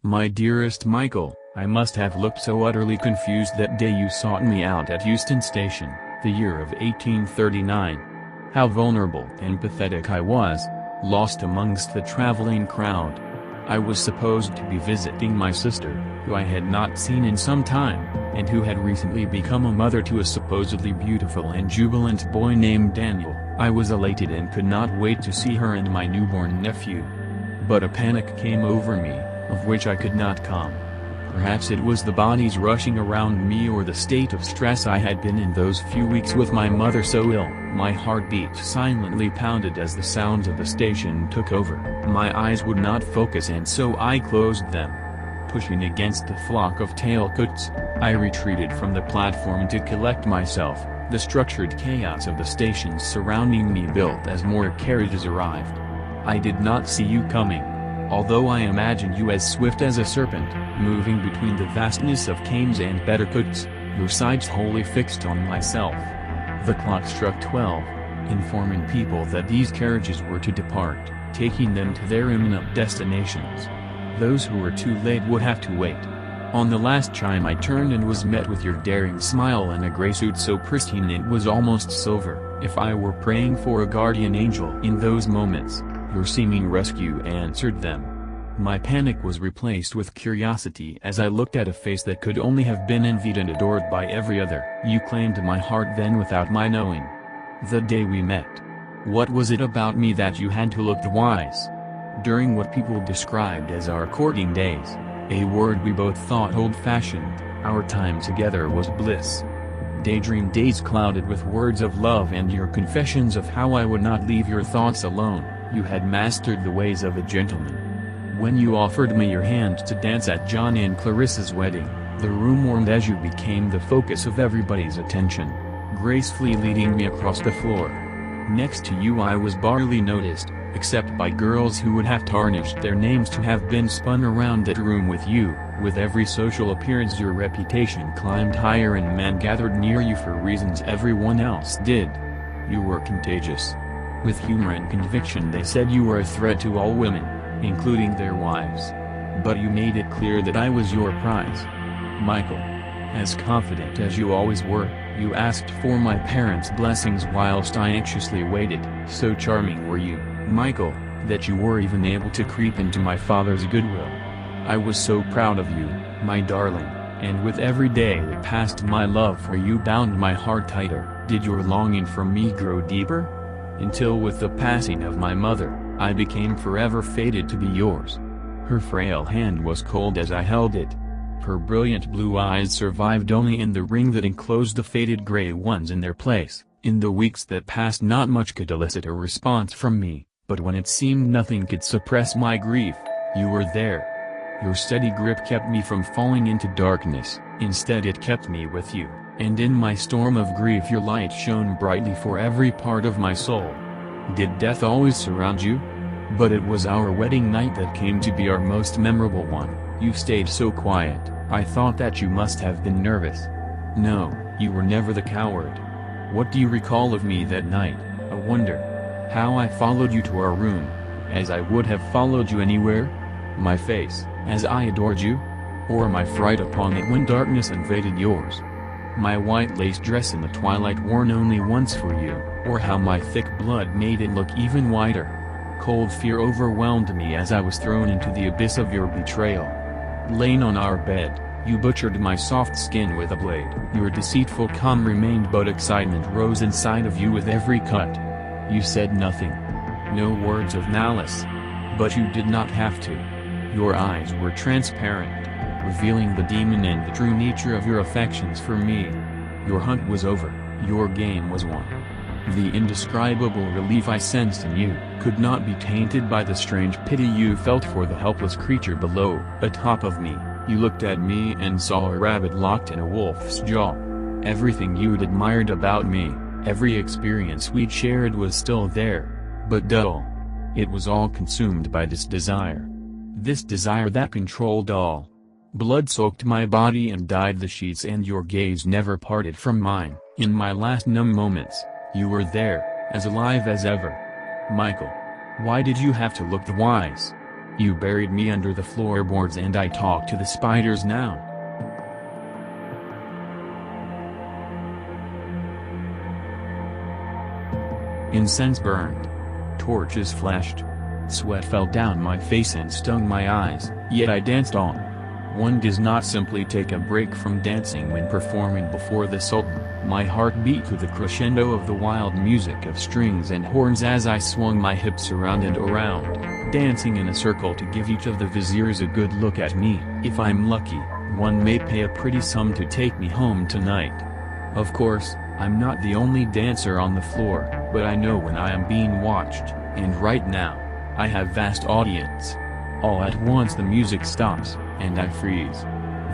My dearest Michael, I must have looked so utterly confused that day you sought me out at Euston Station, the year of 1839. How vulnerable and pathetic I was, lost amongst the traveling crowd. I was supposed to be visiting my sister, who I had not seen in some time, and who had recently become a mother to a supposedly beautiful and jubilant boy named Daniel. I was elated and could not wait to see her and my newborn nephew. But a panic came over me, of which I could not calm. Perhaps it was the bodies rushing around me or the state of stress I had been in those few weeks with my mother so ill. My heartbeat silently pounded as the sounds of the station took over. My eyes would not focus and so I closed them. Pushing against the flock of tailcoats, I retreated from the platform to collect myself. The structured chaos of the stations surrounding me built as more carriages arrived. I did not see you coming, although I imagined you as swift as a serpent, moving between the vastness of canes and petticoats, your sights wholly fixed on myself. The clock struck 12, informing people that these carriages were to depart, taking them to their imminent destinations. Those who were too late would have to wait. On the last chime I turned and was met with your daring smile and a grey suit so pristine it was almost silver. If I were praying for a guardian angel in those moments, your seeming rescue answered them. My panic was replaced with curiosity as I looked at a face that could only have been envied and adored by every other. You claimed my heart then without my knowing. The day we met. What was it about me that you had to look wise? During what people described as our courting days, a word we both thought old-fashioned, our time together was bliss. Daydream days clouded with words of love and your confessions of how I would not leave your thoughts alone. You had mastered the ways of a gentleman. When you offered me your hand to dance at John and Clarissa's wedding, the room warmed as you became the focus of everybody's attention, gracefully leading me across the floor. Next to you I was barely noticed, except by girls who would have tarnished their names to have been spun around that room with you. With every social appearance your reputation climbed higher and men gathered near you for reasons everyone else did. You were contagious. With humor and conviction they said you were a threat to all women, including their wives. But you made it clear that I was your prize. Michael. As confident as you always were, you asked for my parents' blessings whilst I anxiously waited. So charming were you, Michael, that you were even able to creep into my father's goodwill. I was so proud of you, my darling, and with every day that passed my love for you bound my heart tighter. Did your longing for me grow deeper? Until with the passing of my mother, I became forever fated to be yours. Her frail hand was cold as I held it. Her brilliant blue eyes survived only in the ring that enclosed the faded gray ones in their place. In the weeks that passed not much could elicit a response from me, but when it seemed nothing could suppress my grief, you were there. Your steady grip kept me from falling into darkness, instead it kept me with you. And in my storm of grief your light shone brightly for every part of my soul. Did death always surround you? But it was our wedding night that came to be our most memorable one. You stayed so quiet, I thought that you must have been nervous. No, you were never the coward. What do you recall of me that night? I wonder. How I followed you to our room, as I would have followed you anywhere? My face, as I adored you? Or my fright upon it when darkness invaded yours? My white lace dress in the twilight worn only once for you, or how my thick blood made it look even whiter. Cold fear overwhelmed me as I was thrown into the abyss of your betrayal. Laying on our bed, you butchered my soft skin with a blade. Your deceitful calm remained but excitement rose inside of you with every cut. You said nothing. No words of malice. But you did not have to. Your eyes were transparent, revealing the demon and the true nature of your affections for me. Your hunt was over, your game was won. The indescribable relief I sensed in you could not be tainted by the strange pity you felt for the helpless creature below. Atop of me, you looked at me and saw a rabbit locked in a wolf's jaw. Everything you'd admired about me, every experience we'd shared was still there, but dull. It was all consumed by this desire. This desire that controlled all. Blood soaked my body and dyed the sheets and your gaze never parted from mine. In my last numb moments, you were there, as alive as ever. Michael. Why did you have to look the wise? You buried me under the floorboards and I talk to the spiders now. Incense burned. Torches flashed. Sweat fell down my face and stung my eyes, yet I danced on. One does not simply take a break from dancing when performing before the Sultan. My heart beat to the crescendo of the wild music of strings and horns as I swung my hips around and around, dancing in a circle to give each of the viziers a good look at me. If I'm lucky, one may pay a pretty sum to take me home tonight. Of course, I'm not the only dancer on the floor, but I know when I am being watched, and right now, I have vast audience. All at once the music stops, and I freeze.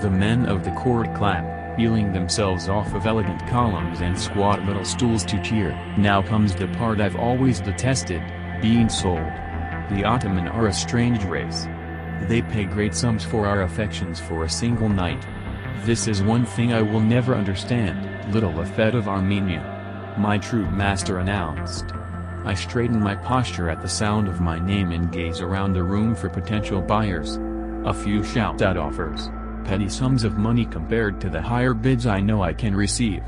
The men of the court clap, peeling themselves off of elegant columns and squat little stools to cheer. Now comes the part I've always detested, being sold. The Ottoman are a strange race. They pay great sums for our affections for a single night. This is one thing I will never understand. Little Afet of Armenia. My troop master announced. I straighten my posture at the sound of my name and gaze around the room for potential buyers. A few shout out offers. Petty sums of money compared to the higher bids I know I can receive.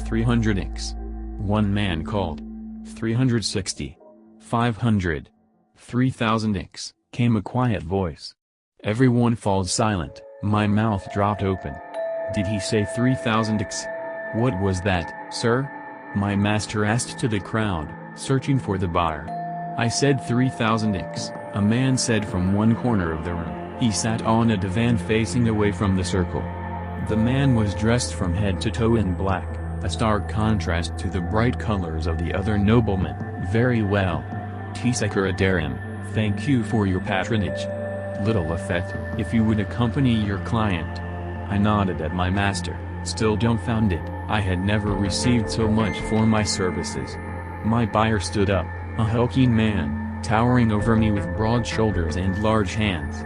300x. One man called. 360. 500. 3000x, came a quiet voice. Everyone falls silent, my mouth dropped open. Did he say 3000x? What was that, sir? My master asked to the crowd, searching for the buyer. I said 3000x, a man said from one corner of the room. He sat on a divan facing away from the circle. The man was dressed from head to toe in black, a stark contrast to the bright colors of the other noblemen. Very well. Tesekura Darim, thank you for your patronage. Little Afet, if you would accompany your client. I nodded at my master, still dumbfounded. I had never received so much for my services. My buyer stood up, a hulking man, towering over me with broad shoulders and large hands.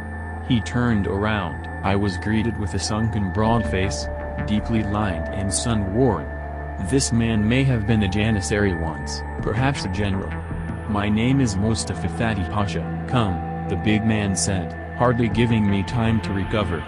He turned around. I was greeted with a sunken broad face, deeply lined and sun-worn. This man may have been a janissary once, perhaps a general. My name is Mustafa Fatih Pasha. Come, the big man said, hardly giving me time to recover.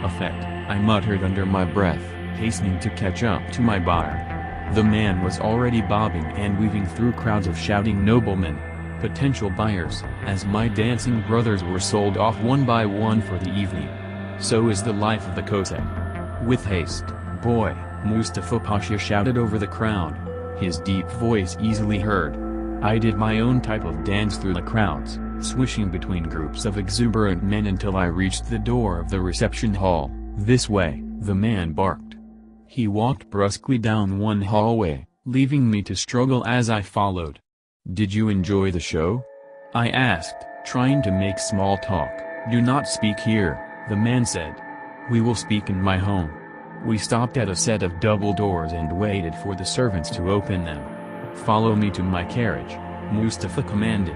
Afet, I muttered under my breath, hastening to catch up to my buyer. The man was already bobbing and weaving through crowds of shouting noblemen, potential buyers, as my dancing brothers were sold off one by one for the evening. So is the life of the Cossack. With haste, boy, Mustafa Pasha shouted over the crowd, his deep voice easily heard. I did my own type of dance through the crowds, swishing between groups of exuberant men until I reached the door of the reception hall. This way, the man barked. He walked brusquely down one hallway, leaving me to struggle as I followed. Did you enjoy the show? I asked, trying to make small talk. Do not speak here, the man said. We will speak in my home. We stopped at a set of double doors and waited for the servants to open them. Follow me to my carriage, Mustafa commanded.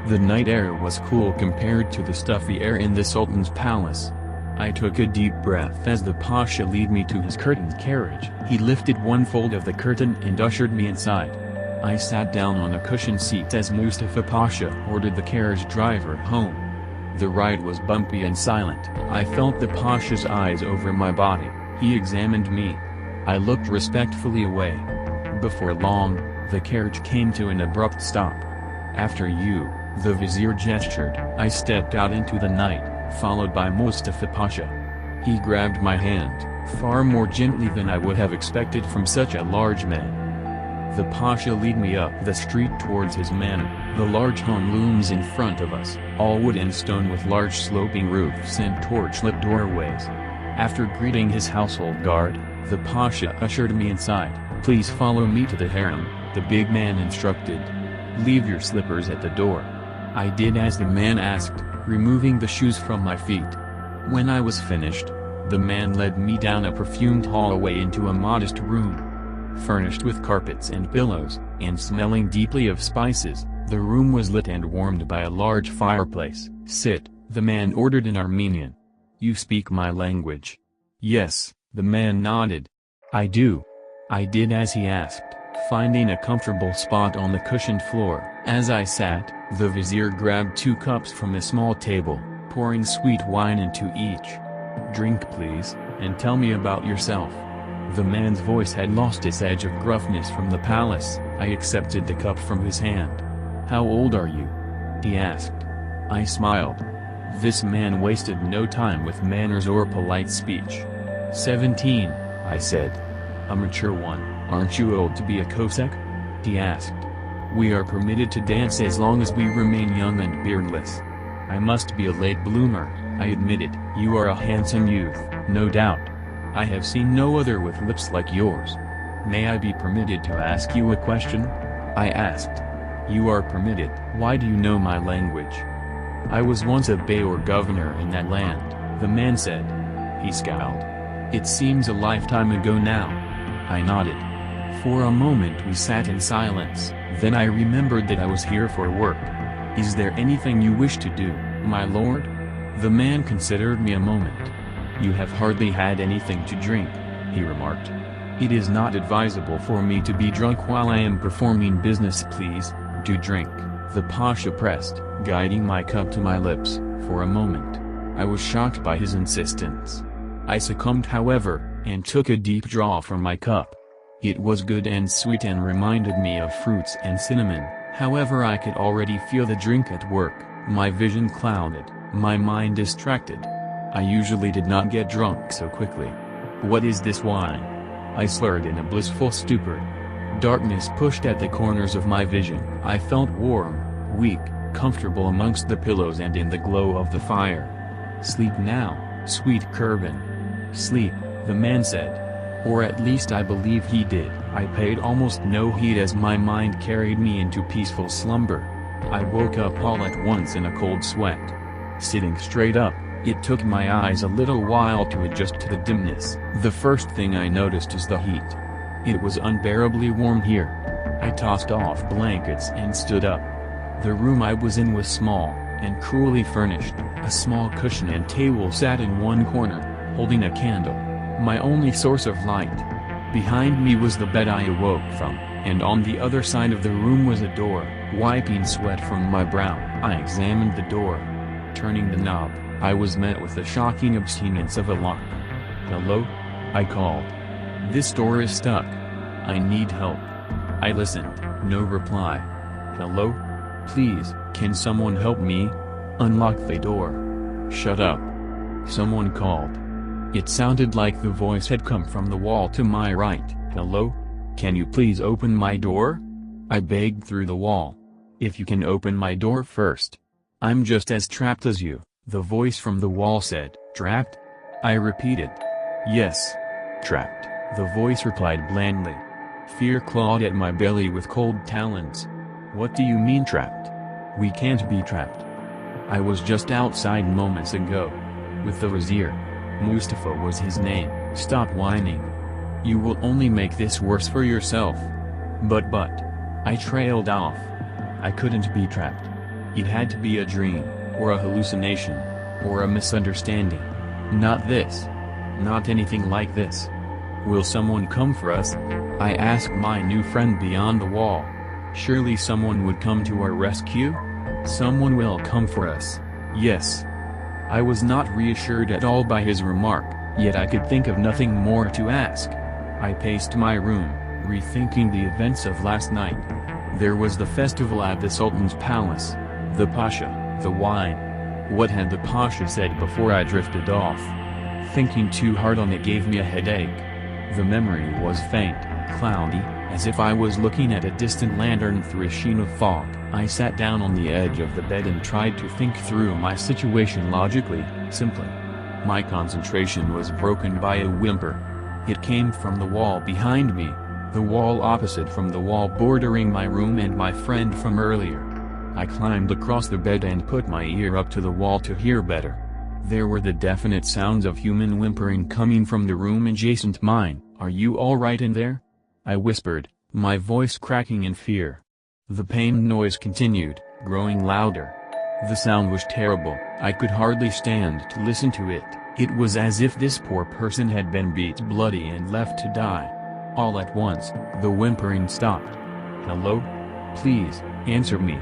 The night air was cool compared to the stuffy air in the Sultan's palace. I took a deep breath as the Pasha led me to his curtained carriage. He lifted one fold of the curtain and ushered me inside. I sat down on a cushioned seat as Mustafa Pasha ordered the carriage driver home. The ride was bumpy and silent. I felt the Pasha's eyes over my body. He examined me. I looked respectfully away. Before long, the carriage came to an abrupt stop. After you, the vizier gestured. I stepped out into the night, followed by Mustafa Pasha. He grabbed my hand, far more gently than I would have expected from such a large man. The Pasha led me up the street towards his manor. The large home looms in front of us, all wood and stone with large sloping roofs and torch-lit doorways. After greeting his household guard, the Pasha ushered me inside. Please follow me to the harem, the big man instructed. Leave your slippers at the door. I did as the man asked, removing the shoes from my feet. When I was finished, the man led me down a perfumed hallway into a modest room. Furnished with carpets and pillows, and smelling deeply of spices, the room was lit and warmed by a large fireplace. Sit, the man ordered in Armenian. You speak my language? Yes, the man nodded. I do. I did as he asked. Finding a comfortable spot on the cushioned floor, as I sat, the vizier grabbed 2 cups from a small table, pouring sweet wine into each. "Drink please, and tell me about yourself." The man's voice had lost its edge of gruffness from the palace. I accepted the cup from his hand. "How old are you?" he asked. I smiled. This man wasted no time with manners or polite speech. 17, I said. "A mature one, aren't you old to be a Cossack?" he asked. "We are permitted to dance as long as we remain young and beardless." "I must be a late bloomer," I admitted. "You are a handsome youth, no doubt. I have seen no other with lips like yours." "May I be permitted to ask you a question?" I asked. "You are permitted." "Why do you know my language?" "I was once a bey or governor in that land," the man said. He scowled. "It seems a lifetime ago now." I nodded. For a moment we sat in silence, then I remembered that I was here for work. "Is there anything you wish to do, my lord?" The man considered me a moment. "You have hardly had anything to drink," he remarked. "It is not advisable for me to be drunk while I am performing business. Please, do drink," the Pasha pressed, guiding my cup to my lips. For a moment, I was shocked by his insistence. I succumbed however, and took a deep draw from my cup. It was good and sweet and reminded me of fruits and cinnamon. However, I could already feel the drink at work, my vision clouded, my mind distracted. I usually did not get drunk so quickly. "What is this wine?" I slurred in a blissful stupor. Darkness pushed at the corners of my vision. I felt warm, weak, comfortable amongst the pillows and in the glow of the fire. "Sleep now, sweet Kurban. Sleep," the man said. Or at least I believe he did. I paid almost no heed as my mind carried me into peaceful slumber. I woke up all at once in a cold sweat. Sitting straight up, it took my eyes a little while to adjust to the dimness. The first thing I noticed is the heat. It was unbearably warm here. I tossed off blankets and stood up. The room I was in was small, and cruelly furnished. A small cushion and table sat in one corner, holding a candle, my only source of light. Behind me was the bed I awoke from, and on the other side of the room was a door. Wiping sweat from my brow, I examined the door. Turning the knob, I was met with the shocking abstinence of a lock. "Hello?" I called. "This door is stuck. I need help." I listened, no reply. "Hello? Please, can someone help me? Unlock the door." "Shut up." Someone called. It sounded like the voice had come from the wall to my right. "Hello? Can you please open my door?" I begged through the wall. "If you can open my door first. I'm just as trapped as you," the voice from the wall said. "Trapped?" I repeated. "Yes. Trapped," the voice replied blandly. Fear clawed at my belly with cold talons. "What do you mean trapped? We can't be trapped. I was just outside moments ago. With the vizier. Mustafa was his name." "Stop whining. You will only make this worse for yourself." But. I trailed off. I couldn't be trapped. It had to be a dream, or a hallucination, or a misunderstanding. Not this. Not anything like this. "Will someone come for us?" I asked my new friend beyond the wall. "Surely someone would come to our rescue?" "Someone will come for us. Yes." I was not reassured at all by his remark, yet I could think of nothing more to ask. I paced my room, rethinking the events of last night. There was the festival at the Sultan's palace, the Pasha, the wine. What had the Pasha said before I drifted off? Thinking too hard on it gave me a headache. The memory was faint, cloudy, as if I was looking at a distant lantern through a sheen of fog. I sat down on the edge of the bed and tried to think through my situation logically, simply. My concentration was broken by a whimper. It came from the wall behind me, the wall opposite from the wall bordering my room and my friend from earlier. I climbed across the bed and put my ear up to the wall to hear better. There were the definite sounds of human whimpering coming from the room adjacent mine. "Are you all right in there?" I whispered, my voice cracking in fear. The pain noise continued, growing louder. The sound was terrible. I could hardly stand to listen to it. It was as if this poor person had been beat bloody and left to die. All at once, the whimpering stopped. "Hello? Please, answer me,"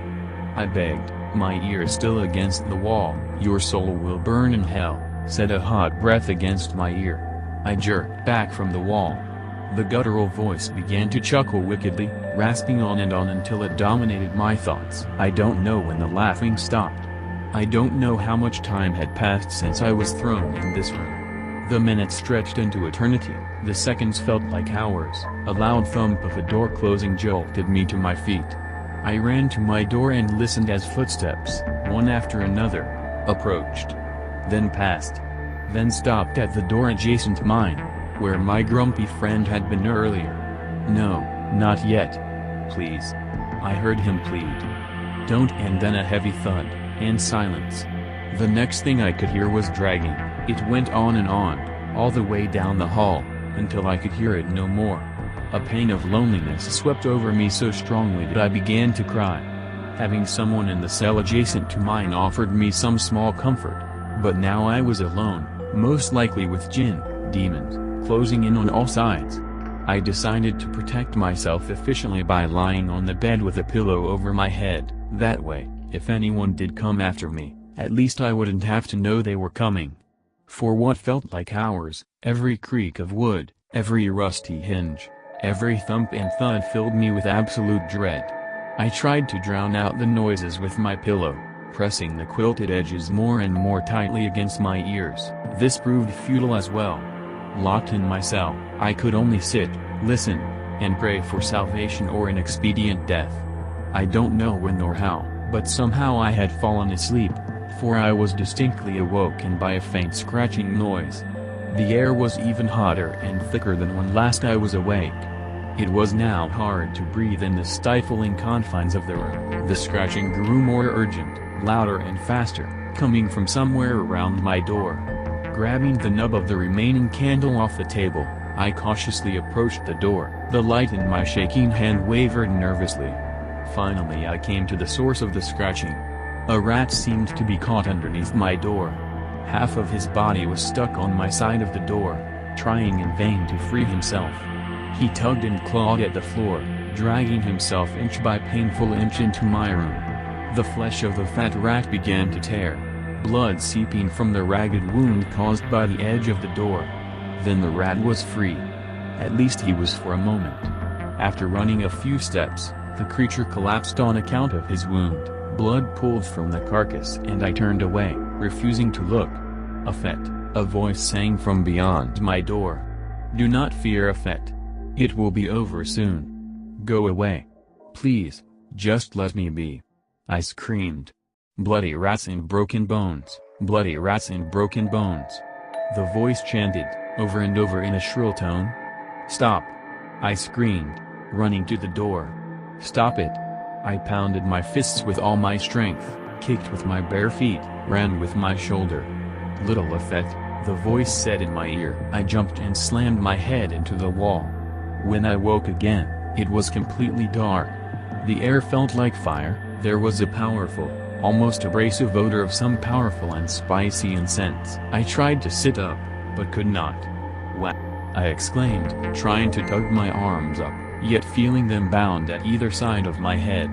I begged, my ear still against the wall. "Your soul will burn in hell," said a hot breath against my ear. I jerked back from the wall. The guttural voice began to chuckle wickedly, rasping on and on until it dominated my thoughts. I don't know when the laughing stopped. I don't know how much time had passed since I was thrown in this room. The minutes stretched into eternity, the seconds felt like hours. A loud thump of a door closing jolted me to my feet. I ran to my door and listened as footsteps, one after another, approached. Then passed. Then stopped at the door adjacent mine, where my grumpy friend had been earlier. "No, not yet. Please." I heard him plead. "Don't," and then a heavy thud, and silence. The next thing I could hear was dragging. It went on and on, all the way down the hall, until I could hear it no more. A pain of loneliness swept over me so strongly that I began to cry. Having someone in the cell adjacent to mine offered me some small comfort, but now I was alone, most likely with jinn, demons, closing in on all sides. I decided to protect myself efficiently by lying on the bed with a pillow over my head. That way, if anyone did come after me, at least I wouldn't have to know they were coming. For what felt like hours, every creak of wood, every rusty hinge, every thump and thud filled me with absolute dread. I tried to drown out the noises with my pillow, pressing the quilted edges more and more tightly against my ears. This proved futile as well. Locked in my cell, I could only sit, listen, and pray for salvation or an expedient death. I don't know when or how, but somehow I had fallen asleep, for I was distinctly awoken by a faint scratching noise. The air was even hotter and thicker than when last I was awake. It was now hard to breathe in the stifling confines of the room. The scratching grew more urgent, louder and faster, coming from somewhere around my door. Grabbing the nub of the remaining candle off the table, I cautiously approached the door. The light in my shaking hand wavered nervously. Finally I came to the source of the scratching. A rat seemed to be caught underneath my door. Half of his body was stuck on my side of the door, trying in vain to free himself. He tugged and clawed at the floor, dragging himself inch by painful inch into my room. The flesh of the fat rat began to tear, blood seeping from the ragged wound caused by the edge of the door. Then the rat was free. At least he was for a moment. After running a few steps, the creature collapsed on account of his wound. Blood pooled from the carcass and I turned away, refusing to look. "Afet," a voice sang from beyond my door. "Do not fear, Afet. It will be over soon. Go away. Please, just let me be," I screamed. "Bloody rats and broken bones, bloody rats and broken bones," the voice chanted, over and over in a shrill tone. "Stop!" I screamed, running to the door. "Stop it!" I pounded my fists with all my strength, kicked with my bare feet, ran with my shoulder. "Little Afet," the voice said in my ear. I jumped and slammed my head into the wall. When I woke again, it was completely dark. The air felt like fire. There was a powerful, almost abrasive odor of some powerful and spicy incense. I tried to sit up, but could not. "What?" I exclaimed, trying to tug my arms up, yet feeling them bound at either side of my head.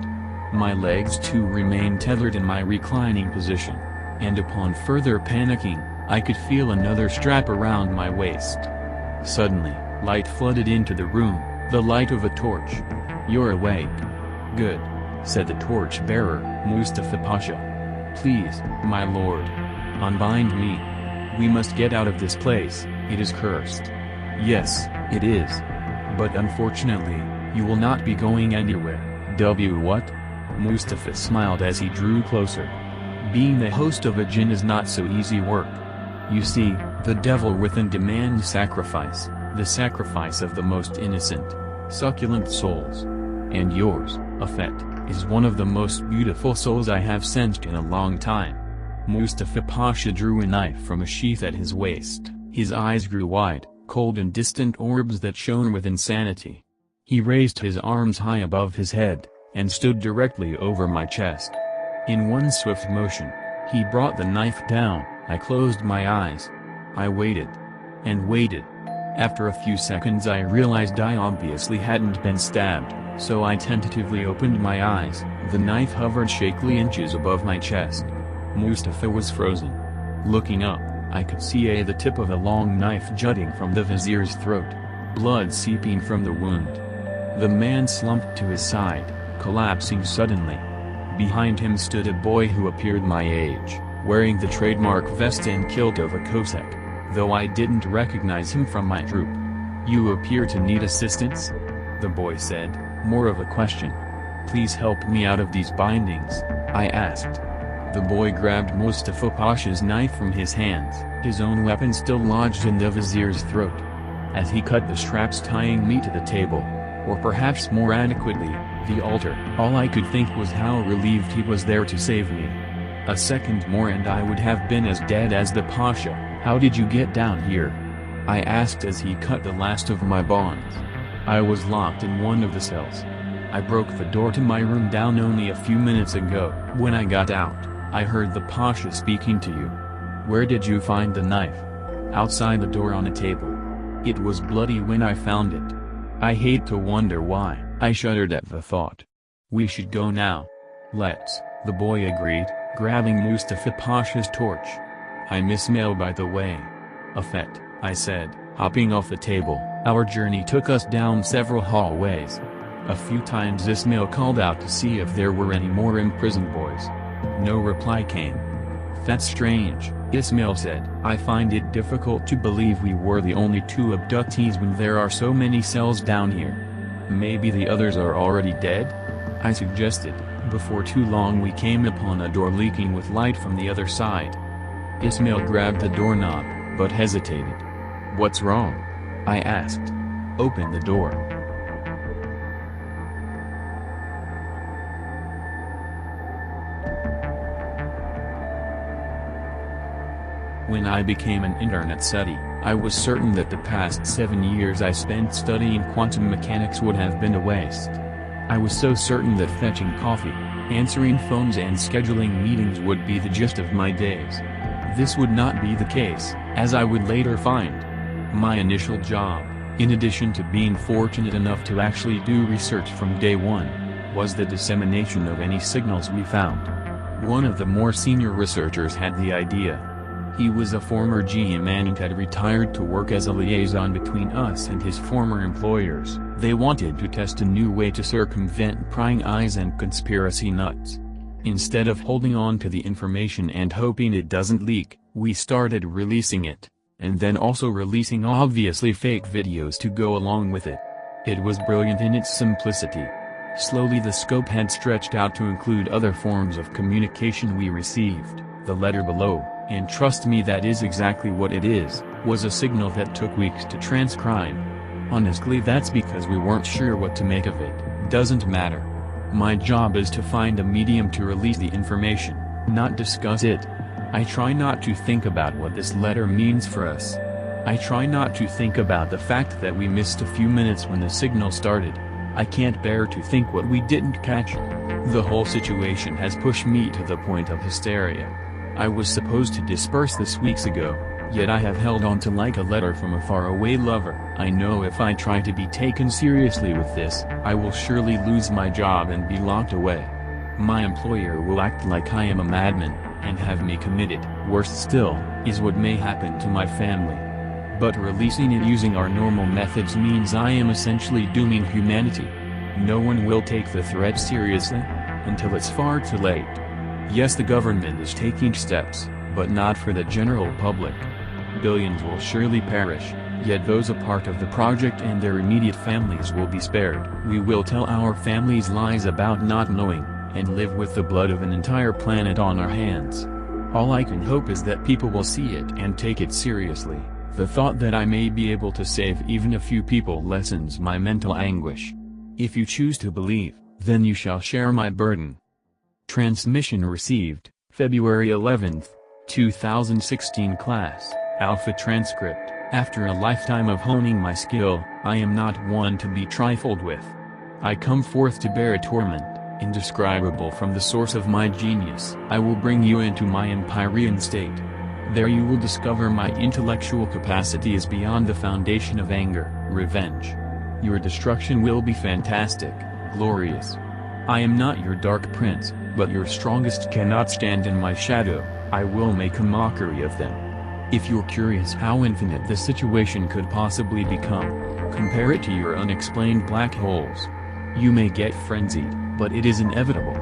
My legs too remained tethered in my reclining position, and upon further panicking, I could feel another strap around my waist. Suddenly, light flooded into the room, the light of a torch. "You're awake. Good," said the torch-bearer, Mustafa Pasha. "Please, my lord, unbind me. We must get out of this place, it is cursed." "Yes, it is. But unfortunately, you will not be going anywhere." What? Mustafa smiled as he drew closer. "Being the host of a jinn is not so easy work. You see, the devil within demands sacrifice, the sacrifice of the most innocent, succulent souls. And yours, Afet, is one of the most beautiful souls I have sensed in a long time." Mustafa Pasha drew a knife from a sheath at his waist. His eyes grew wide, cold and distant orbs that shone with insanity. He raised his arms high above his head, and stood directly over my chest. In one swift motion, he brought the knife down. I closed my eyes. I waited. And waited. After a few seconds I realized I obviously hadn't been stabbed, so I tentatively opened my eyes. The knife hovered shakily inches above my chest. Mustafa was frozen. Looking up, I could see the tip of a long knife jutting from the vizier's throat. Blood seeping from the wound. The man slumped to his side, collapsing suddenly. Behind him stood a boy who appeared my age, wearing the trademark vest and kilt of a Cossack, though I didn't recognize him from my troop. "You appear to need assistance?" the boy said, more of a question. "Please help me out of these bindings," I asked. The boy grabbed Mustafa Pasha's knife from his hands, his own weapon still lodged in the vizier's throat. As he cut the straps tying me to the table, or perhaps more adequately, the altar, all I could think was how relieved he was there to save me. A second more and I would have been as dead as the Pasha. "How did you get down here?" I asked as he cut the last of my bonds. "I was locked in one of the cells. I broke the door to my room down only a few minutes ago. When I got out, I heard the Pasha speaking to you." "Where did you find the knife?" "Outside the door on a table. It was bloody when I found it." I hate to wonder why. I shuddered at the thought. "We should go now." "Let's," the boy agreed, grabbing Mustafa Pasha's torch. "I miss mail by the way." "A fete," I said, hopping off the table. Our journey took us down several hallways. A few times Ismail called out to see if there were any more imprisoned boys. No reply came. "That's strange," Ismail said. "I find it difficult to believe we were the only two abductees when there are so many cells down here." "Maybe the others are already dead?" I suggested. Before too long we came upon a door leaking with light from the other side. Ismail grabbed the doorknob, but hesitated. "What's wrong?" I asked. "Open the door." When I became an internet SETI, I was certain that the past 7 years I spent studying quantum mechanics would have been a waste. I was so certain that fetching coffee, answering phones and scheduling meetings would be the gist of my days. This would not be the case, as I would later find. My initial job, in addition to being fortunate enough to actually do research from day one, was the dissemination of any signals we found. One of the more senior researchers had the idea. He was a former GM and had retired to work as a liaison between us and his former employers. They wanted to test a new way to circumvent prying eyes and conspiracy nuts. Instead of holding on to the information and hoping it doesn't leak, we started releasing it, and then also releasing obviously fake videos to go along with it. It was brilliant in its simplicity. Slowly the scope had stretched out to include other forms of communication we received. The letter below, and trust me that is exactly what it is, was a signal that took weeks to transcribe. Honestly, that's because we weren't sure what to make of it. Doesn't matter. My job is to find a medium to release the information, not discuss it. I try not to think about what this letter means for us. I try not to think about the fact that we missed a few minutes when the signal started. I can't bear to think what we didn't catch. The whole situation has pushed me to the point of hysteria. I was supposed to disperse this weeks ago, yet I have held on to like a letter from a faraway lover. I know if I try to be taken seriously with this, I will surely lose my job and be locked away. My employer will act like I am a madman, and have me committed. Worse still, is what may happen to my family. But releasing it using our normal methods means I am essentially dooming humanity. No one will take the threat seriously, until it's far too late. Yes, the government is taking steps, but not for the general public. Billions will surely perish, yet those a part of the project and their immediate families will be spared. We will tell our families lies about not knowing, and live with the blood of an entire planet on our hands. All I can hope is that people will see it and take it seriously. The thought that I may be able to save even a few people lessens my mental anguish. If you choose to believe, then you shall share my burden. Transmission received, February 11, 2016. Class, Alpha Transcript. After a lifetime of honing my skill, I am not one to be trifled with. I come forth to bear a torment, indescribable from the source of my genius. I will bring you into my empyrean state. There you will discover my intellectual capacity is beyond the foundation of anger, revenge. Your destruction will be fantastic, glorious. I am not your dark prince, but your strongest cannot stand in my shadow. I will make a mockery of them. If you're curious how infinite the situation could possibly become, compare it to your unexplained black holes. You may get frenzied, but it is inevitable.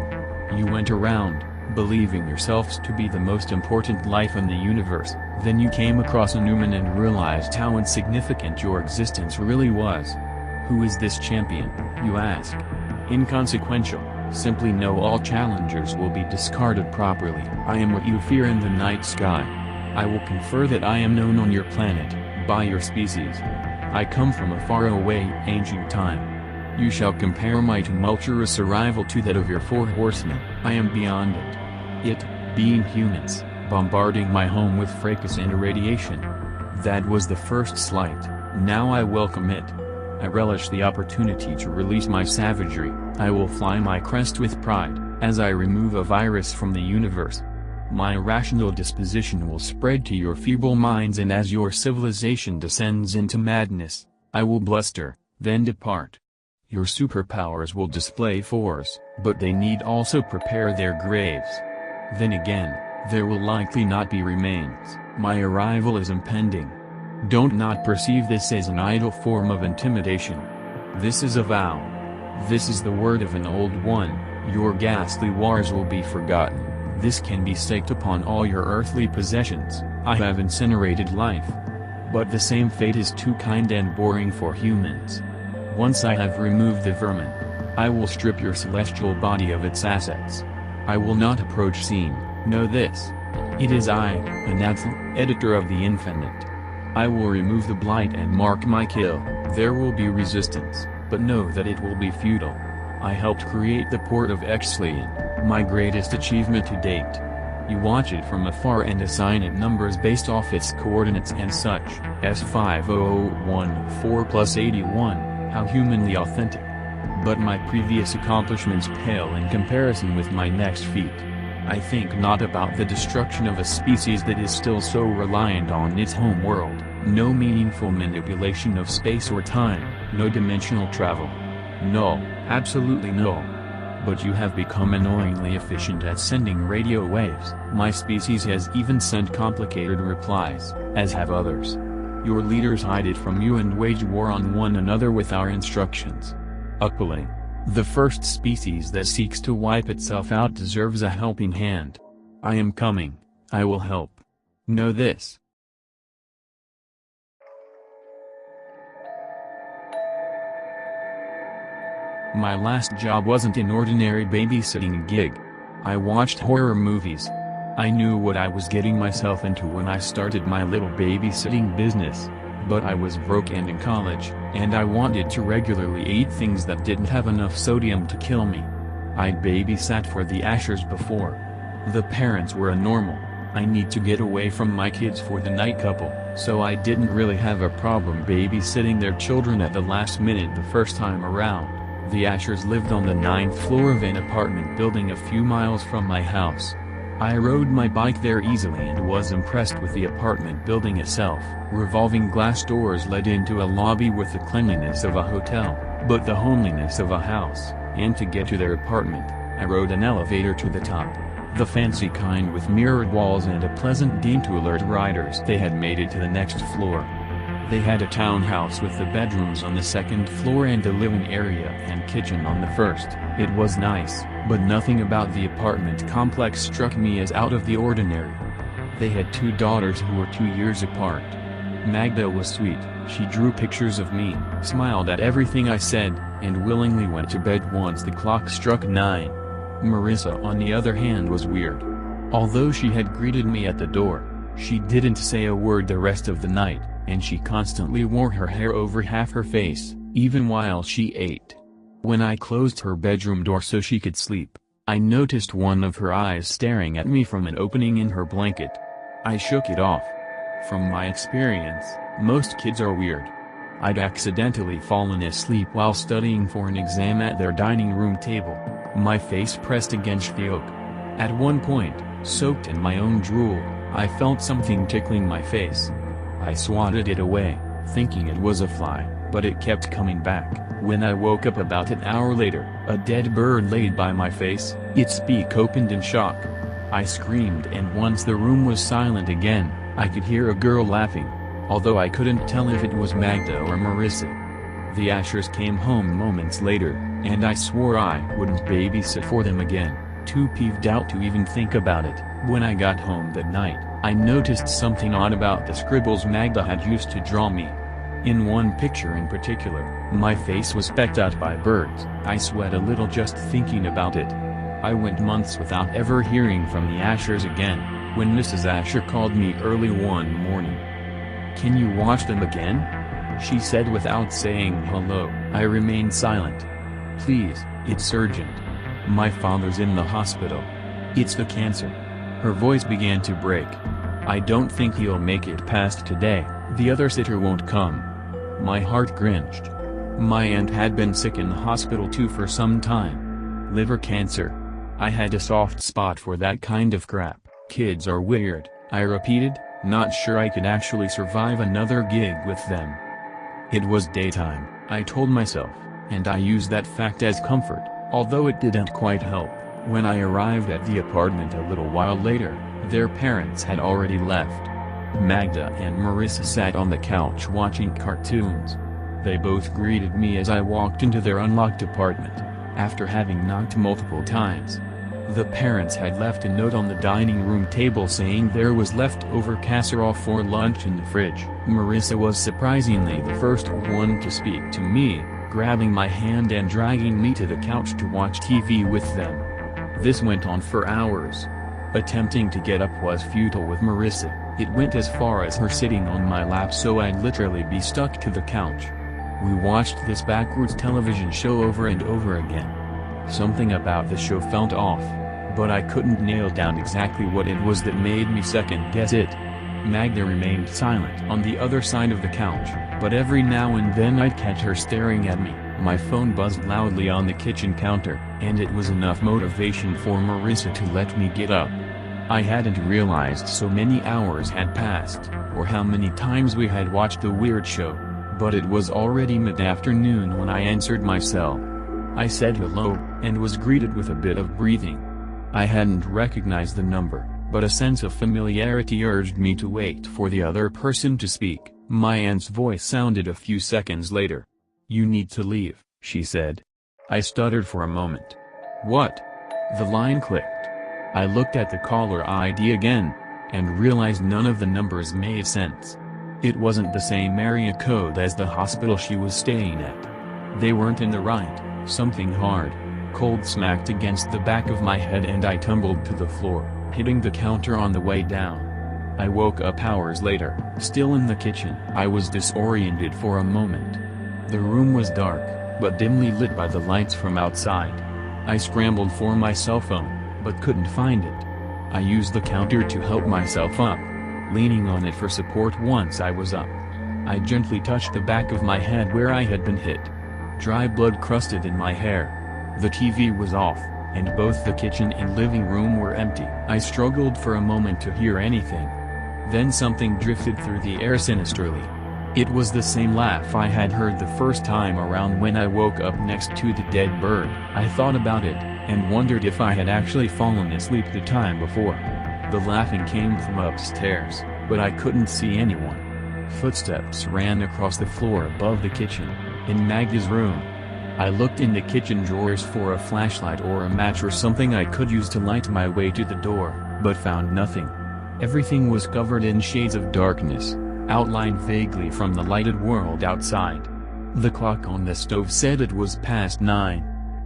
You went around, believing yourselves to be the most important life in the universe, then you came across a Newman and realized how insignificant your existence really was. Who is this champion, you ask? Inconsequential, simply know all challengers will be discarded properly. I am what you fear in the night sky. I will confer that I am known on your planet, by your species. I come from a faraway, ancient time. You shall compare my tumultuous arrival to that of your four horsemen. I am beyond it. It, being humans, bombarding my home with fracas and irradiation. That was the first slight, now I welcome it. I relish the opportunity to release my savagery. I will fly my crest with pride, as I remove a virus from the universe. My rational disposition will spread to your feeble minds, and as your civilization descends into madness, I will bluster, then depart. Your superpowers will display force, but they need also prepare their graves. Then again, there will likely not be remains. My arrival is impending. Don't not perceive this as an idle form of intimidation. This is a vow. This is the word of an old one. Your ghastly wars will be forgotten. This can be staked upon all your earthly possessions. I have incinerated life. But the same fate is too kind and boring for humans. Once I have removed the vermin, I will strip your celestial body of its assets. I will not approach seen, know this. It is I, Anathel, editor of the infinite. I will remove the blight and mark my kill. There will be resistance, but know that it will be futile. I helped create the port of Exlian, my greatest achievement to date. You watch it from afar and assign it numbers based off its coordinates and such. S5014 plus 81, how humanly authentic. But my previous accomplishments pale in comparison with my next feat. I think not about the destruction of a species that is still so reliant on its home world, no meaningful manipulation of space or time, no dimensional travel. No, absolutely no. But you have become annoyingly efficient at sending radio waves. My species has even sent complicated replies, as have others. Your leaders hide it from you and wage war on one another with our instructions. Upling. The first species that seeks to wipe itself out deserves a helping hand. I am coming, I will help. Know this. My last job wasn't an ordinary babysitting gig. I watched horror movies. I knew what I was getting myself into when I started my little babysitting business. But I was broke and in college, and I wanted to regularly eat things that didn't have enough sodium to kill me. I'd babysat for the Ashers before. The parents were normal. I need to get away from my kids for the night couple, so I didn't really have a problem babysitting their children at the last minute the first time around. The Ashers lived on the 9th floor of an apartment building a few miles from my house. I rode my bike there easily and was impressed with the apartment building itself. Revolving glass doors led into a lobby with the cleanliness of a hotel, but the homeliness of a house, and to get to their apartment, I rode an elevator to the top. The fancy kind with mirrored walls and a pleasant ding to alert riders they had made it to the next floor. They had a townhouse with the bedrooms on the 2nd floor and a living area and kitchen on the 1st. It was nice, but nothing about the apartment complex struck me as out of the ordinary. They had 2 daughters who were 2 years apart. Magda was sweet, she drew pictures of me, smiled at everything I said, and willingly went to bed once the clock struck 9. Marissa on the other hand was weird. Although she had greeted me at the door, she didn't say a word the rest of the night, and she constantly wore her hair over half her face, even while she ate. When I closed her bedroom door so she could sleep, I noticed one of her eyes staring at me from an opening in her blanket. I shook it off. From my experience, most kids are weird. I'd accidentally fallen asleep while studying for an exam at their dining room table, my face pressed against the oak. At one point, soaked in my own drool, I felt something tickling my face. I swatted it away, thinking it was a fly, but it kept coming back. When I woke up about an hour later, a dead bird laid by my face, its beak opened in shock. I screamed, and once the room was silent again, I could hear a girl laughing, although I couldn't tell if it was Magda or Marissa. The Ashers came home moments later, and I swore I wouldn't babysit for them again, too peeved out to even think about it. When I got home that night, I noticed something odd about the scribbles Magda had used to draw me. In one picture in particular, my face was specked out by birds. I sweat a little just thinking about it. I went months without ever hearing from the Ashers again, when Mrs. Asher called me early one morning. "Can you watch them again?" she said without saying hello. I remained silent. "Please, it's urgent. My father's in the hospital. It's the cancer." Her voice began to break. "I don't think he'll make it past today. The other sitter won't come." My heart cringed. My aunt had been sick in the hospital too for some time. Liver cancer. I had a soft spot for that kind of crap. "Kids are weird," I repeated, not sure I could actually survive another gig with them. It was daytime, I told myself, and I used that fact as comfort, although it didn't quite help. When I arrived at the apartment a little while later, their parents had already left. Magda and Marissa sat on the couch watching cartoons. They both greeted me as I walked into their unlocked apartment, after having knocked multiple times. The parents had left a note on the dining room table saying there was leftover casserole for lunch in the fridge. Marissa was surprisingly the first one to speak to me, grabbing my hand and dragging me to the couch to watch TV with them. This went on for hours. Attempting to get up was futile with Marissa. It went as far as her sitting on my lap so I'd literally be stuck to the couch. We watched this backwards television show over and over again. Something about the show felt off, but I couldn't nail down exactly what it was that made me second guess it. Magda remained silent on the other side of the couch, but every now and then I'd catch her staring at me. My phone buzzed loudly on the kitchen counter, and it was enough motivation for Marissa to let me get up. I hadn't realized so many hours had passed, or how many times we had watched the weird show, but it was already mid-afternoon when I answered my cell. I said hello, and was greeted with a bit of breathing. I hadn't recognized the number, but a sense of familiarity urged me to wait for the other person to speak. My aunt's voice sounded a few seconds later. "You need to leave," she said. I stuttered for a moment. "What?" The line clicked. I looked at the caller ID again, and realized none of the numbers made sense. It wasn't the same area code as the hospital she was staying at. They weren't in the right. Something hard, cold smacked against the back of my head and I tumbled to the floor, hitting the counter on the way down. I woke up hours later, still in the kitchen. I was disoriented for a moment. The room was dark, but dimly lit by the lights from outside. I scrambled for my cell phone, but couldn't find it. I used the counter to help myself up, leaning on it for support once I was up. I gently touched the back of my head where I had been hit. Dry blood crusted in my hair. The TV was off, and both the kitchen and living room were empty. I struggled for a moment to hear anything. Then something drifted through the air sinisterly. It was the same laugh I had heard the first time around when I woke up next to the dead bird. I thought about it, and wondered if I had actually fallen asleep the time before. The laughing came from upstairs, but I couldn't see anyone. Footsteps ran across the floor above the kitchen, in Magda's room. I looked in the kitchen drawers for a flashlight or a match or something I could use to light my way to the door, but found nothing. Everything was covered in shades of darkness, outlined vaguely from the lighted world outside. The clock on the stove said it was past 9.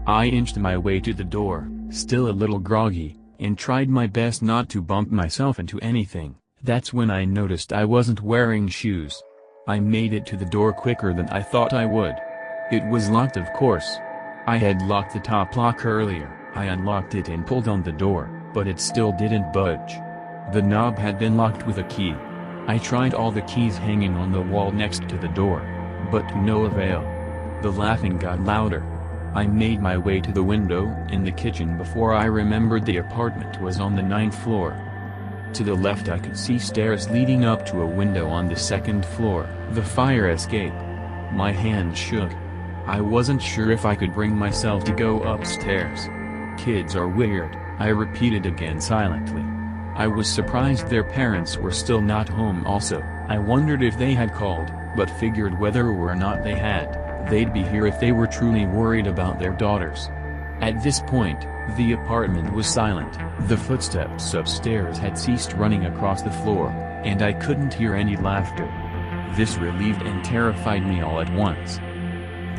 I inched my way to the door, still a little groggy, and tried my best not to bump myself into anything. That's when I noticed I wasn't wearing shoes. I made it to the door quicker than I thought I would. It was locked, of course. I had locked the top lock earlier. I unlocked it and pulled on the door, but it still didn't budge. The knob had been locked with a key. I tried all the keys hanging on the wall next to the door, but to no avail. The laughing got louder. I made my way to the window in the kitchen before I remembered the apartment was on the 9th floor. To the left I could see stairs leading up to a window on the second floor, the fire escape. My hand shook. I wasn't sure if I could bring myself to go upstairs. Kids are weird, I repeated again silently. I was surprised their parents were still not home also. I wondered if they had called, but figured whether or not they had, they'd be here if they were truly worried about their daughters. At this point, the apartment was silent. The footsteps upstairs had ceased running across the floor, and I couldn't hear any laughter. This relieved and terrified me all at once.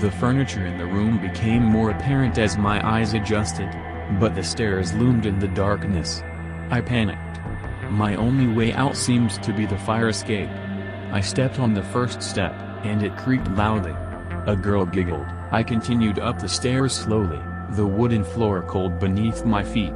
The furniture in the room became more apparent as my eyes adjusted, but the stairs loomed in the darkness. I panicked. My only way out seemed to be the fire escape. I stepped on the first step, and it creaked loudly. A girl giggled. I continued up the stairs slowly, the wooden floor cold beneath my feet.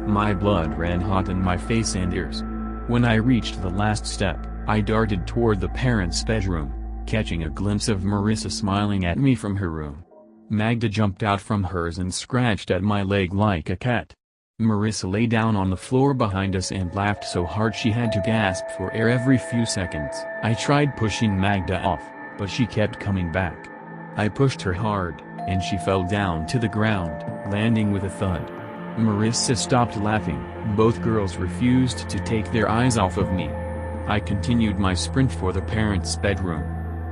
My blood ran hot in my face and ears. When I reached the last step, I darted toward the parents' bedroom, catching a glimpse of Marissa smiling at me from her room. Magda jumped out from hers and scratched at my leg like a cat. Marissa lay down on the floor behind us and laughed so hard she had to gasp for air every few seconds. I tried pushing Magda off, but she kept coming back. I pushed her hard, and she fell down to the ground, landing with a thud. Marissa stopped laughing. Both girls refused to take their eyes off of me. I continued my sprint for the parents' bedroom.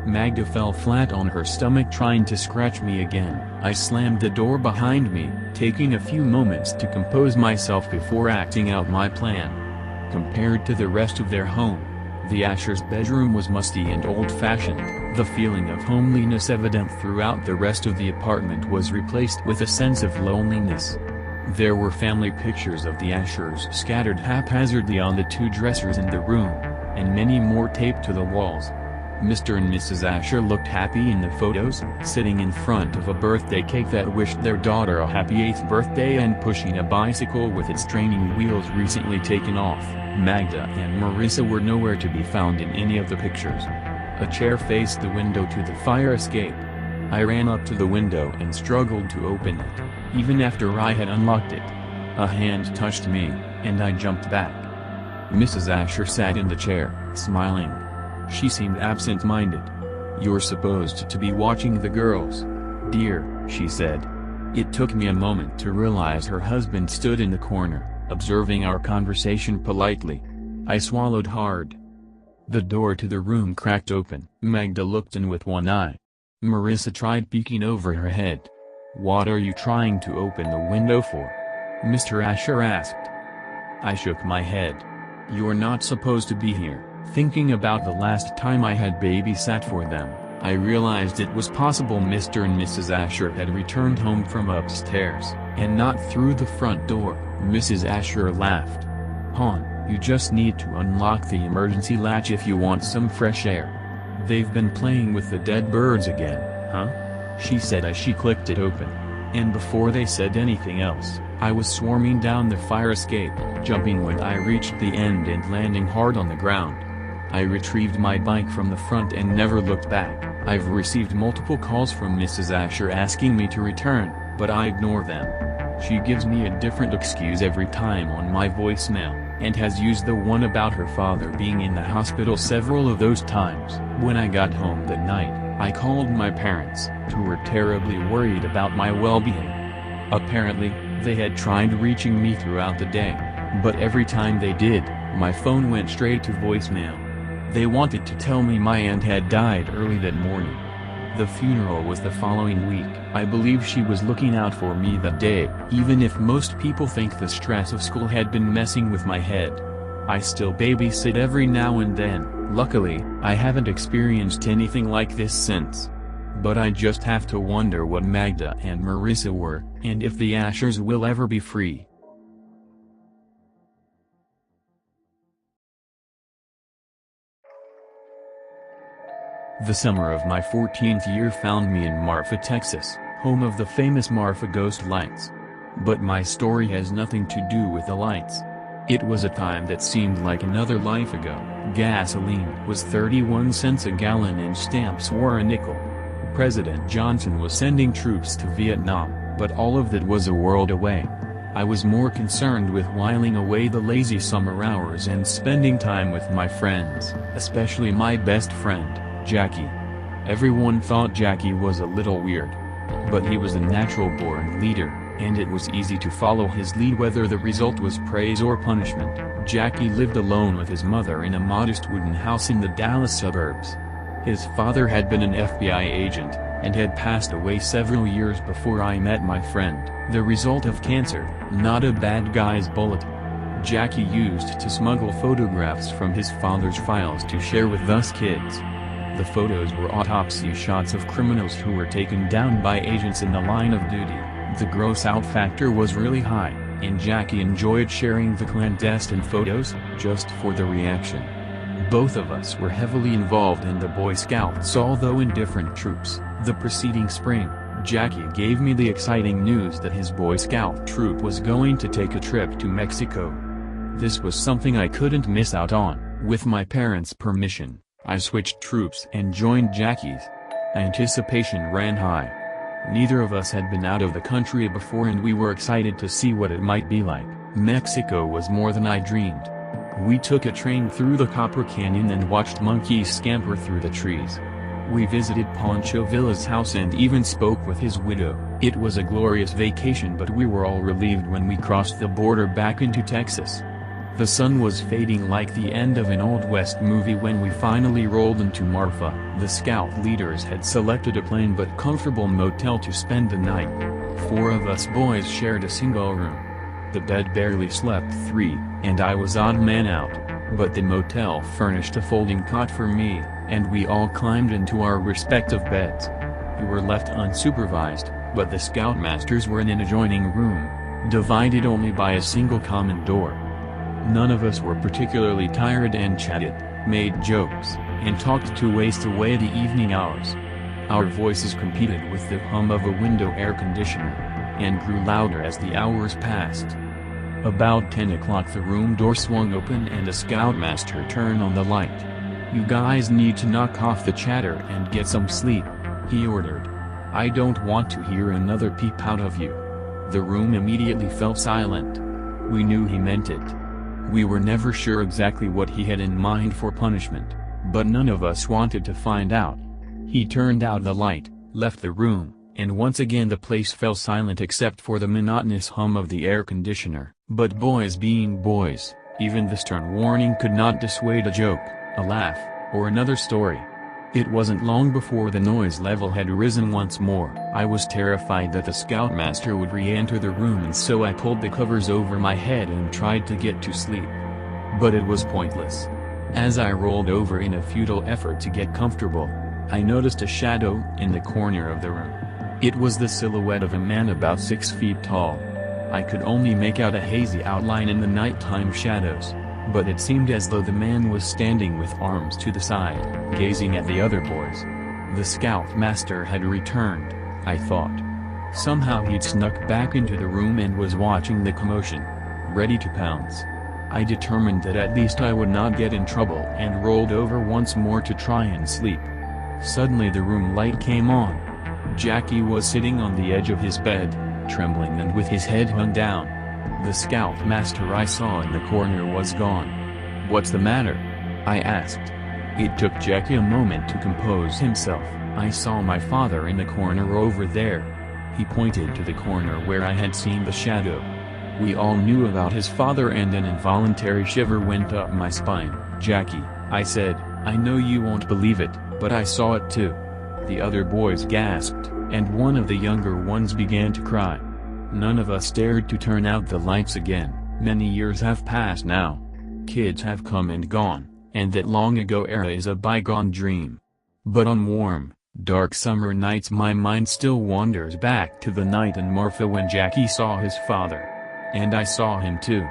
Magda fell flat on her stomach trying to scratch me again. I slammed the door behind me, taking a few moments to compose myself before acting out my plan. Compared to the rest of their home, the Ashers' bedroom was musty and old-fashioned. The feeling of homeliness evident throughout the rest of the apartment was replaced with a sense of loneliness. There were family pictures of the Ashers scattered haphazardly on the two dressers in the room, and many more taped to the walls. Mr. and Mrs. Asher looked happy in the photos, sitting in front of a birthday cake that wished their daughter a happy 8th birthday and pushing a bicycle with its training wheels recently taken off. Magda and Marissa were nowhere to be found in any of the pictures. A chair faced the window to the fire escape. I ran up to the window and struggled to open it, even after I had unlocked it. A hand touched me, and I jumped back. Mrs. Asher sat in the chair, smiling. She seemed absent-minded. "You're supposed to be watching the girls, dear," she said. It took me a moment to realize her husband stood in the corner, observing our conversation politely. I swallowed hard. The door to the room cracked open. Magda looked in with one eye. Marissa tried peeking over her head. "What are you trying to open the window for?" Mr. Asher asked. I shook my head. "You're not supposed to be here." Thinking about the last time I had babysat for them, I realized it was possible Mr. and Mrs. Asher had returned home from upstairs, and not through the front door. Mrs. Asher laughed. "Hon, you just need to unlock the emergency latch if you want some fresh air. They've been playing with the dead birds again, huh?" she said as she clicked it open. And before they said anything else, I was swarming down the fire escape, jumping when I reached the end and landing hard on the ground. I retrieved my bike from the front and never looked back. I've received multiple calls from Mrs. Asher asking me to return, but I ignore them. She gives me a different excuse every time on my voicemail, and has used the one about her father being in the hospital several of those times. When I got home that night, I called my parents, who were terribly worried about my well-being. Apparently, they had tried reaching me throughout the day, but every time they did, my phone went straight to voicemail. They wanted to tell me my aunt had died early that morning. The funeral was the following week. I believe she was looking out for me that day. Even if most people think the stress of school had been messing with my head, I still babysit every now and then. Luckily, I haven't experienced anything like this since. But I just have to wonder what Magda and Marissa were, and if the Ashers will ever be free. The summer of my 14th year found me in Marfa, Texas, home of the famous Marfa Ghost Lights. But my story has nothing to do with the lights. It was a time that seemed like another life ago. Gasoline was 31 cents a gallon and stamps were a nickel. President Johnson was sending troops to Vietnam, but all of that was a world away. I was more concerned with whiling away the lazy summer hours and spending time with my friends, especially my best friend, Jackie. Everyone thought Jackie was a little weird. But he was a natural-born leader, and it was easy to follow his lead whether the result was praise or punishment. Jackie lived alone with his mother in a modest wooden house in the Dallas suburbs. His father had been an FBI agent, and had passed away several years before I met my friend, the result of cancer, not a bad guy's bullet. Jackie used to smuggle photographs from his father's files to share with us kids. The photos were autopsy shots of criminals who were taken down by agents in the line of duty. The gross-out factor was really high, and Jackie enjoyed sharing the clandestine photos, just for the reaction. Both of us were heavily involved in the Boy Scouts, although in different troops. The preceding spring, Jackie gave me the exciting news that his Boy Scout troop was going to take a trip to Mexico. This was something I couldn't miss out on. With my parents' permission, I switched troops and joined Jackie's. Anticipation ran high. Neither of us had been out of the country before, and we were excited to see what it might be like. Mexico was more than I dreamed. We took a train through the Copper Canyon and watched monkeys scamper through the trees. We visited Pancho Villa's house and even spoke with his widow. It was a glorious vacation, but we were all relieved when we crossed the border back into Texas. The sun was fading like the end of an Old West movie when we finally rolled into Marfa. The scout leaders had selected a plain but comfortable motel to spend the night. 4 of us boys shared a single room. The bed barely slept 3, and I was odd man out, but the motel furnished a folding cot for me, and we all climbed into our respective beds. We were left unsupervised, but the scoutmasters were in an adjoining room, divided only by a single common door. None of us were particularly tired and chatted, made jokes, and talked to waste away the evening hours. Our voices competed with the hum of a window air conditioner, and grew louder as the hours passed. About 10 o'clock the room door swung open and a scoutmaster turned on the light. "You guys need to knock off the chatter and get some sleep," he ordered. "I don't want to hear another peep out of you." The room immediately fell silent. We knew he meant it. We were never sure exactly what he had in mind for punishment, but none of us wanted to find out. He turned out the light, left the room, and once again the place fell silent except for the monotonous hum of the air conditioner. But boys being boys, even the stern warning could not dissuade a joke, a laugh, or another story. It wasn't long before the noise level had risen once more. I was terrified that the scoutmaster would re-enter the room, and so I pulled the covers over my head and tried to get to sleep. But it was pointless. As I rolled over in a futile effort to get comfortable, I noticed a shadow in the corner of the room. It was the silhouette of a man about 6 feet tall. I could only make out a hazy outline in the nighttime shadows, but it seemed as though the man was standing with arms to the side, gazing at the other boys. The scoutmaster had returned, I thought. Somehow he'd snuck back into the room and was watching the commotion, ready to pounce. I determined that at least I would not get in trouble and rolled over once more to try and sleep. Suddenly the room light came on. Jackie was sitting on the edge of his bed, trembling and with his head hung down. The scoutmaster I saw in the corner was gone. "What's the matter?" I asked. It took Jackie a moment to compose himself. "I saw my father in the corner over there." He pointed to the corner where I had seen the shadow. We all knew about his father, and an involuntary shiver went up my spine. "Jackie," I said, "I know you won't believe it, but I saw it too." The other boys gasped, and one of the younger ones began to cry. None of us dared to turn out the lights again. Many years have passed now. Kids have come and gone, and that long ago era is a bygone dream. But on warm, dark summer nights my mind still wanders back to the night in Marfa when Jackie saw his father. And I saw him too.